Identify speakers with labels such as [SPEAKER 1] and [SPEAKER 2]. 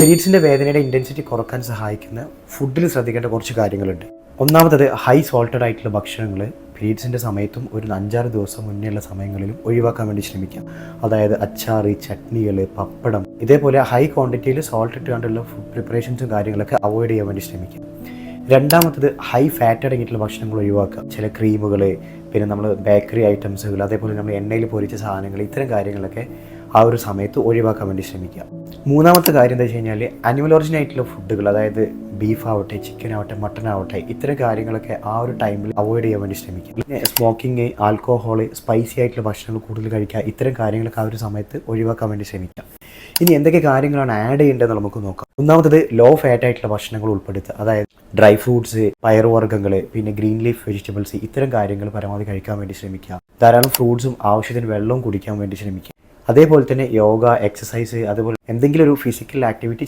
[SPEAKER 1] പീരീഡ്സിൻ്റെ വേദനയുടെ ഇൻറ്റൻസിറ്റി കുറക്കാൻ സഹായിക്കുന്ന ഫുഡിൽ ശ്രദ്ധിക്കേണ്ട കുറച്ച് കാര്യങ്ങളുണ്ട്. ഒന്നാമത്തത് ഹൈ സോൾട്ടഡ് ആയിട്ടുള്ള ഭക്ഷണങ്ങൾ പീരീഡ്സിൻ്റെ സമയത്തും ഒരു 5-6 ദിവസം മുന്നേയുള്ള സമയങ്ങളിലും ഒഴിവാക്കാൻ വേണ്ടി ശ്രമിക്കാം. അതായത് അച്ചാറ്, ചട്നികൾ, പപ്പടം, ഇതേപോലെ ഹൈ ക്വാണ്ടിറ്റിയിൽ സോൾട്ട് ഇട്ടുകൊണ്ടുള്ള ഫുഡ് പ്രിപ്പറേഷൻസും കാര്യങ്ങളൊക്കെ അവോയ്ഡ് ചെയ്യാൻ വേണ്ടി ശ്രമിക്കാം. രണ്ടാമത്തത് ഹൈ ഫാറ്റ് അടങ്ങിയിട്ടുള്ള ഭക്ഷണങ്ങൾ ഒഴിവാക്കുക. ചില ക്രീമുകൾ, പിന്നെ നമ്മൾ ബേക്കറി ഐറ്റംസുകൾ, അതേപോലെ നമ്മൾ എണ്ണയിൽ പൊരിച്ച സാധനങ്ങൾ, ഇത്തരം കാര്യങ്ങളൊക്കെ ആ ഒരു സമയത്ത് ഒഴിവാക്കാൻ വേണ്ടി ശ്രമിക്കുക. മൂന്നാമത്തെ കാര്യം എന്താ വെച്ച് കഴിഞ്ഞാൽ അനിമൽ ഒറിജിൻ ആയിട്ടുള്ള ഫുഡുകൾ, അതായത് ബീഫ് ആവട്ടെ, ചിക്കൻ ആവട്ടെ, മട്ടൺ ആവട്ടെ, ഇത്തരം കാര്യങ്ങളൊക്കെ ആ ഒരു ടൈമിൽ അവോയ്ഡ് ചെയ്യാൻ വേണ്ടി ശ്രമിക്കുക. പിന്നെ സ്മോക്കിങ്, ആൽക്കോഹോൾ, സ്പൈസി ആയിട്ടുള്ള ഭക്ഷണങ്ങൾ കൂടുതൽ കഴിക്കുക, ഇത്തരം കാര്യങ്ങളൊക്കെ ആ ഒരു സമയത്ത് ഒഴിവാക്കാൻ വേണ്ടി ശ്രമിക്കുക. ഇനി എന്തൊക്കെ കാര്യങ്ങളാണ് ആഡ് ചെയ്യേണ്ടതെന്ന് നമുക്ക് നോക്കാം. ഒന്നാമത്തത് ലോ ഫാറ്റ് ആയിട്ടുള്ള ഭക്ഷണങ്ങൾ ഉൾപ്പെടുത്തുക. അതായത് ഡ്രൈ ഫ്രൂട്ട്സ്, പയറുവർഗ്ഗങ്ങൾ, പിന്നെ ഗ്രീൻ ലീഫ് വെജിറ്റബിൾസ്, ഇത്തരം കാര്യങ്ങൾ പരമാവധി കഴിക്കാൻ വേണ്ടി ശ്രമിക്കുക. ധാരാളം ഫ്രൂട്ട്സും ആവശ്യത്തിന് വെള്ളവും കുടിക്കാൻ വേണ്ടി ശ്രമിക്കുക. അതേപോലെ തന്നെ യോഗ, എക്സസൈസ്, അതുപോലെ എന്തെങ്കിലും ഒരു ഫിസിക്കൽ ആക്ടിവിറ്റി